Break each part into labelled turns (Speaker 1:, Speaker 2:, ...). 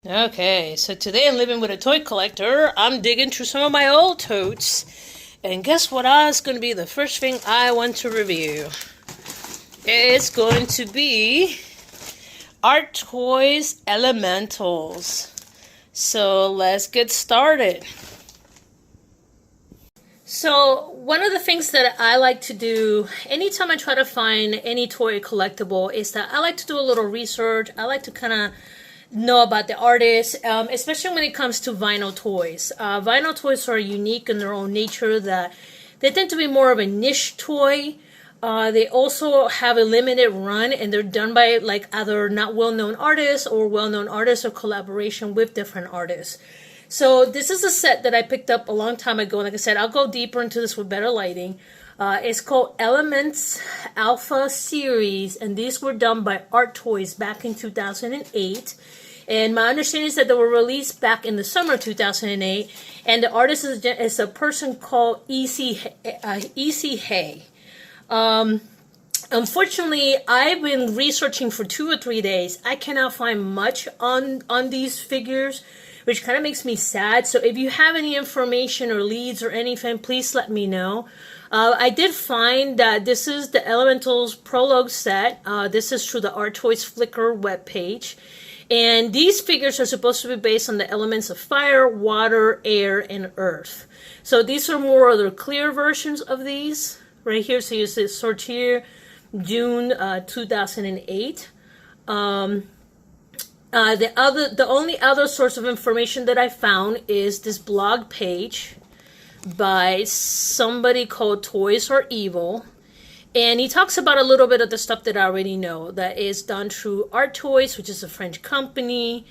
Speaker 1: Okay, so today I'm living with a toy collector. I'm digging through some of my old totes. And guess what is going to be the first thing I want to review? It's going to be Artoyz Elementals. So let's get started. So one of the things that I like to do anytime I try to find any toy collectible is that I like to do a little research. I like to kind of know about the artist, especially when it comes to vinyl toys. Vinyl toys are unique in their own nature, that they tend to be more of a niche toy. They also have a limited run, and they're done by like either not well-known artists or well-known artists or collaboration with different artists. So this is a set that I picked up a long time ago. Like I said, I'll go deeper into this with better lighting. It's called Elements Alpha Series, and these were done by Artoyz back in 2008. And my understanding is that they were released back in the summer of 2008. And the artist is a person called E.C. Hay. Unfortunately, I've been researching for 2 or 3 days. I cannot find much on these figures, which kind of makes me sad. So if you have any information or leads or anything, please let me know. I did find that this is the Elementals Prologue set. This is through the Artoyz Flickr webpage. And these figures are supposed to be based on the elements of fire, water, air, and earth. So these are more of the clear versions of these. Right here, so you see sort here, June 2008. The only other source of information that I found is this blog page by somebody called Toys Are Evil. And he talks about a little bit of the stuff that I already know that is done through Artoyz, which is a French company.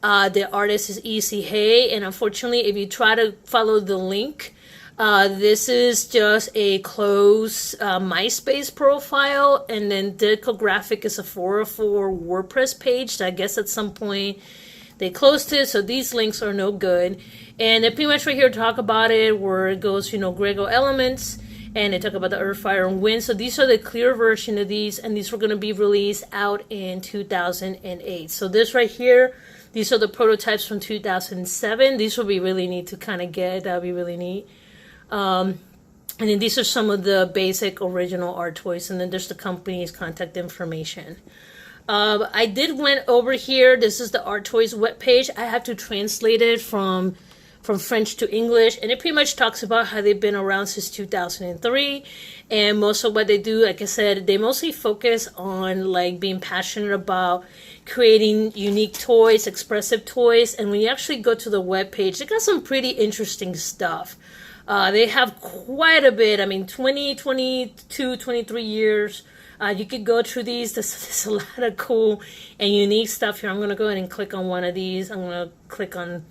Speaker 1: The artist is E.C. Hay, and unfortunately, if you try to follow the link, this is just a closed MySpace profile, and then the graphic is a 404 WordPress page. I guess at some point they closed it, so these links are no good. And they pretty much right here talk about it, where it goes, Grego elements, and they talk about the earth, fire, and wind. So these are the clear version of these, and these were going to be released out in 2008. So this right here, these are the prototypes from 2007. These will be really neat to kind of get. That would be really neat. And then these are some of the basic original Artoyz, and then there's the company's contact information. I did went over here. This is the Artoyz webpage. I have to translate it from French to English, and it pretty much talks about how they've been around since 2003, and most of what they do, like I said, they mostly focus on like being passionate about creating unique toys, expressive toys. And when you actually go to the webpage, they got some pretty interesting stuff. They have quite a bit. I mean, 20, 22, 23 years. You could go through these. There's a lot of cool and unique stuff here. I'm going to go ahead and click on one of these. I'm going to click on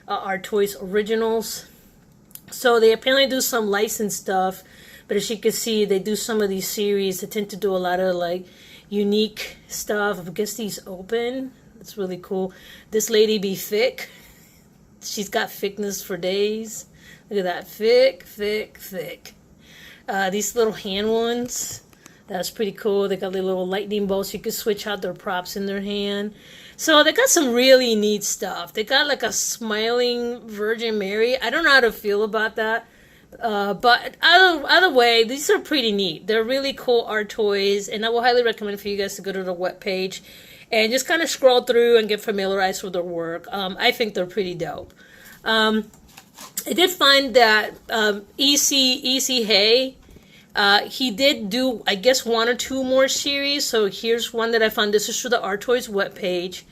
Speaker 1: Artoyz Originals. So they apparently do some licensed stuff. But as you can see, they do some of these series. They tend to do a lot of like unique stuff. I guess these open. That's really cool. This lady be thick. She's got thickness for days. Look at that. Thick, thick, thick. These little hand ones. That's pretty cool. They got little lightning bolts. You can switch out their props in their hand. So they got some really neat stuff. They got like a smiling Virgin Mary. I don't know how to feel about that. But either way, these are pretty neat. They're really cool Artoyz. And I will highly recommend for you guys to go to the webpage and just kind of scroll through and get familiarized with their work. I think they're pretty dope. I did find that E.C. Hay, he did do, I guess, 1 or 2 more series. So here's one that I found. This is through the Artoyz webpage.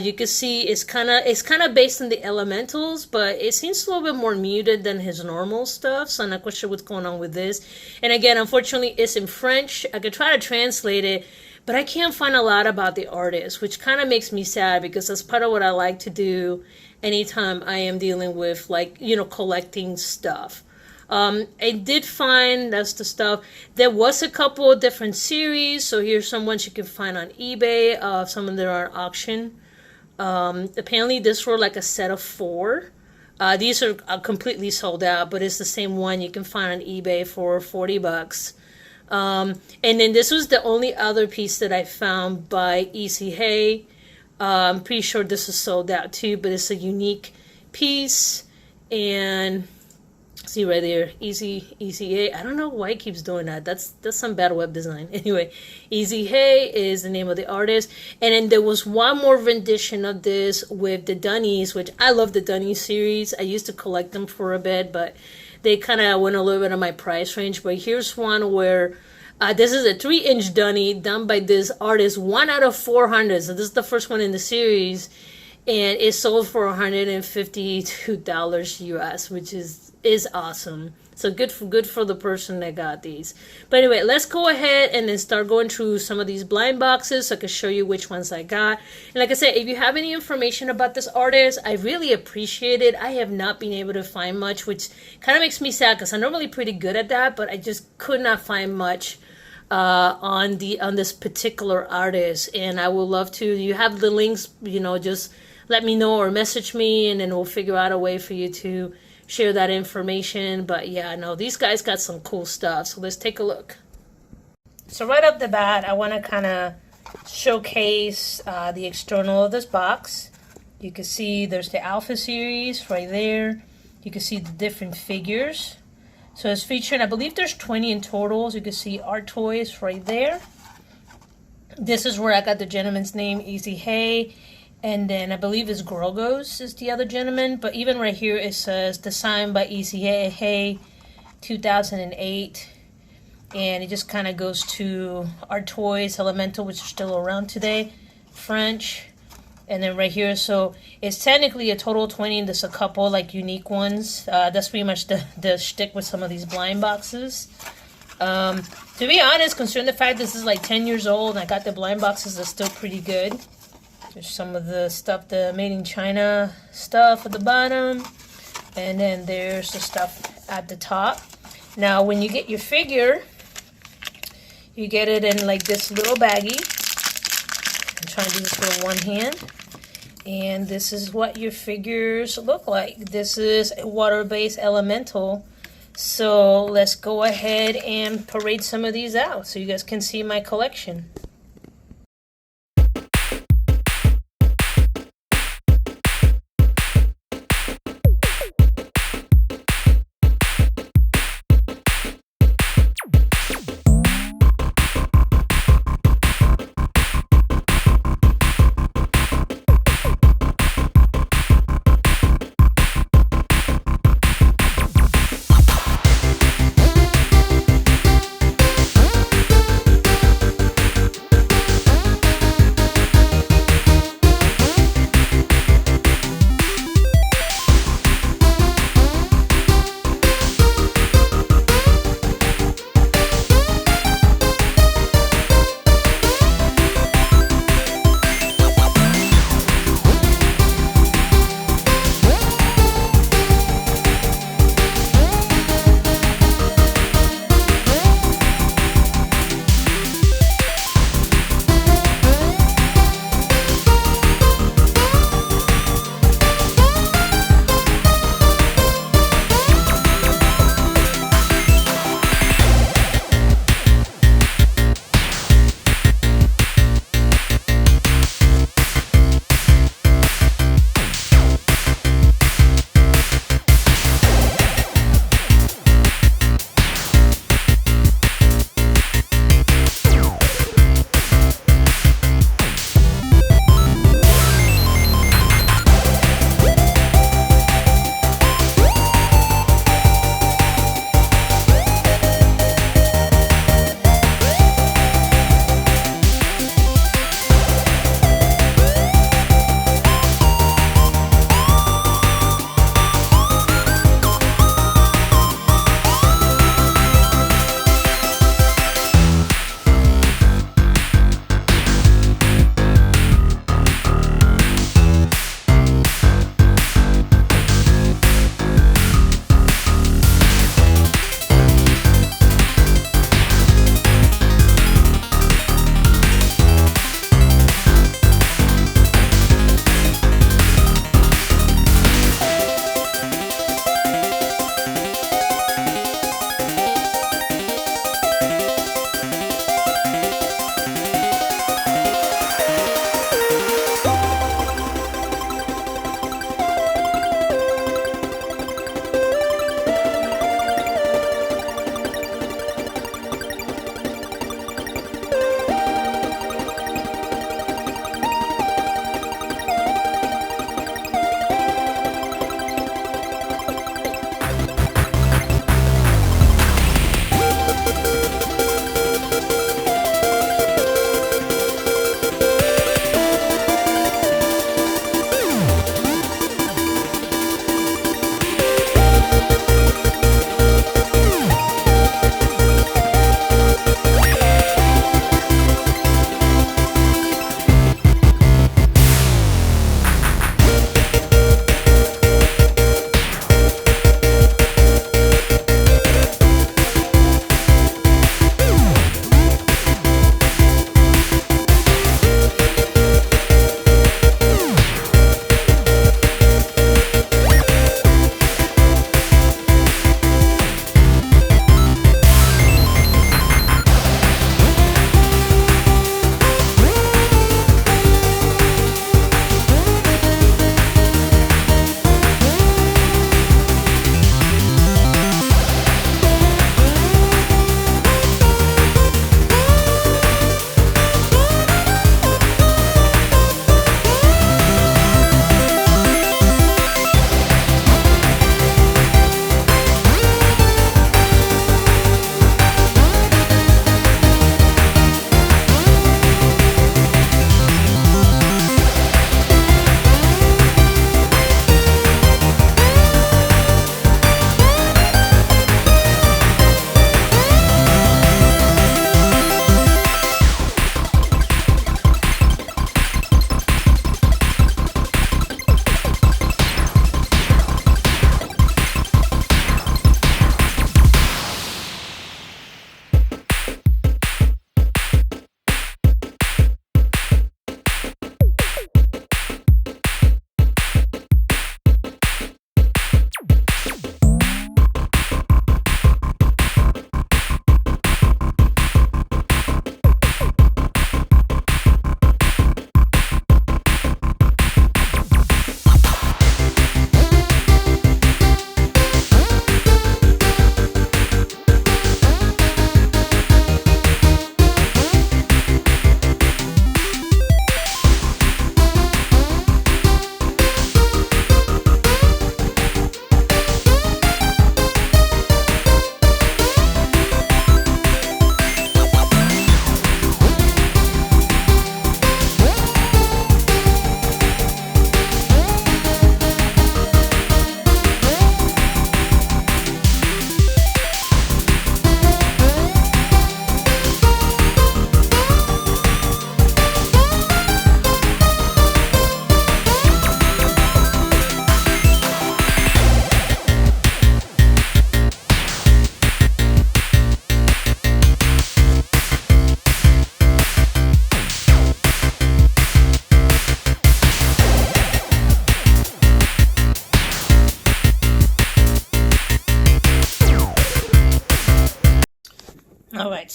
Speaker 1: You can see it's kind of based on the Elementals, but it seems a little bit more muted than his normal stuff. So I'm not quite sure what's going on with this. And again, unfortunately, it's in French. I could try to translate it, but I can't find a lot about the artist, which kind of makes me sad, because that's part of what I like to do anytime I am dealing with, like, collecting stuff. I did find, that's the stuff, there was a couple of different series. So here's some ones you can find on eBay. Some of them are on auction. Apparently this were like a set of 4. These are completely sold out, but it's the same one you can find on eBay for $40. And then this was the only other piece that I found by E.C. Hay. I'm pretty sure this is sold out too, but it's a unique piece. And see right there, Easy Hey. I don't know why it keeps doing that. That's some bad web design. Anyway, Easy Hey is the name of the artist. And then there was one more rendition of this with the Dunnies, which I love the Dunnies series. I used to collect them for a bit, but they kind of went a little bit on my price range. But here's one where this is a 3-inch Dunny done by this artist, 1 out of 400. So this is the first one in the series, and it sold for $152 US, which is awesome. So good for the person that got these. But anyway, let's go ahead and then start going through some of these blind boxes so I can show you which ones I got. And like I said, if you have any information about this artist, I really appreciate it. I have not been able to find much, which kind of makes me sad because I'm normally pretty good at that, but I just could not find much on this particular artist. And I would love to. You have the links, just let me know or message me, and then we'll figure out a way for you to share that information. But yeah, no, these guys got some cool stuff. So let's take a look. So right off the bat, I want to kind of showcase the external of this box. You can see there's the Alpha series right there. You can see the different figures. So it's featuring, I believe there's 20 in total. So you can see Artoyz right there. This is where I got the gentleman's name, Easy Hey. And then I believe it's Grogos is the other gentleman. But even right here it says designed by Easy Hey 2008. And it just kind of goes to Artoyz, Elemental, which are still around today, French. And then right here, so it's technically a total of 20, and there's a couple like unique ones. That's pretty much the shtick with some of these blind boxes. To be honest, considering the fact this is like 10 years old and I got the blind boxes, that's still pretty good. There's some of the stuff, the made in China stuff at the bottom. And then there's the stuff at the top. Now, when you get your figure, you get it in like this little baggie. I'm trying to do this with one hand. And this is what your figures look like. This is a water-based elemental. So let's go ahead and parade some of these out so you guys can see my collection.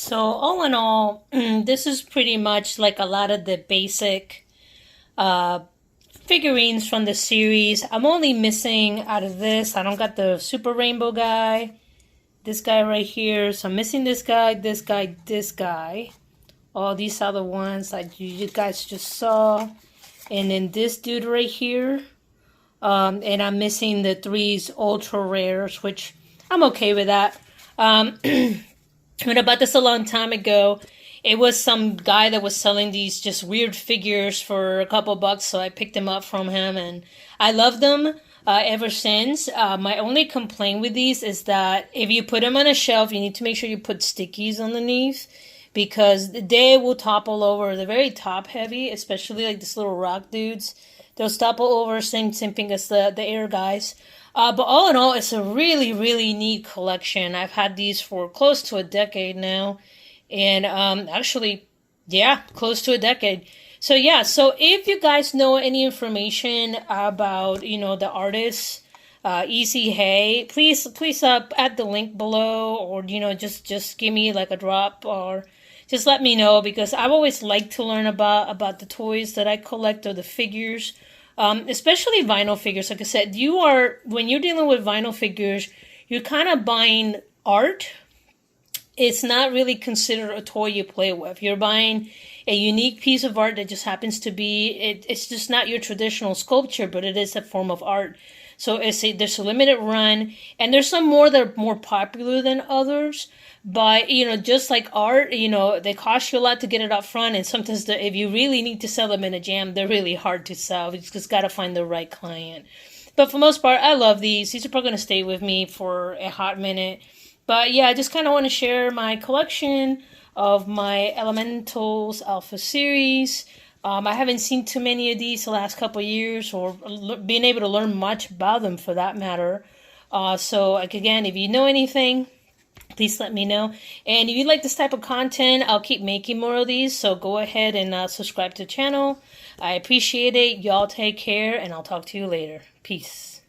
Speaker 1: So all in all, this is pretty much like a lot of the basic figurines from the series. I'm only missing out of this, I don't got the Super Rainbow guy, this guy right here. So I'm missing this guy, this guy, this guy. All these other ones that you guys just saw. And then this dude right here. And I'm missing the 3's ultra rares, which I'm okay with that. When I bought this a long time ago, it was some guy that was selling these just weird figures for a couple bucks, so I picked them up from him, and I love them ever since. My only complaint with these is that if you put them on a shelf, you need to make sure you put stickies underneath, because they will topple over. They're very top heavy, especially like this little rock dudes. They'll topple over, same thing as the air guys. But all in all, it's a really, really neat collection. I've had these for close to a decade now. And actually, yeah, close to a decade. So yeah, so if you guys know any information about, you know, the artist, Easy Hay, please add the link below, or, you know, just give me like a drop, or just let me know, because I've always liked to learn about the toys that I collect, or the figures. Especially vinyl figures. Like I said, when you're dealing with vinyl figures, you're kind of buying art. It's not really considered a toy you play with. You're buying a unique piece of art that just happens to be, it's just not your traditional sculpture, but it is a form of art. So there's a limited run, and there's some more that are more popular than others. But, you know, just like art, you know, they cost you a lot to get it up front. And sometimes if you really need to sell them in a jam, they're really hard to sell. You just got to find the right client. But for the most part, I love these. These are probably going to stay with me for a hot minute. But yeah, I just kind of want to share my collection of my Elementals Alpha series. I haven't seen too many of these the last couple of years, or being able to learn much about them for that matter. So, like, again, if you know anything, please let me know. And if you like this type of content, I'll keep making more of these. So go ahead and subscribe to the channel. I appreciate it. Y'all take care, and I'll talk to you later. Peace.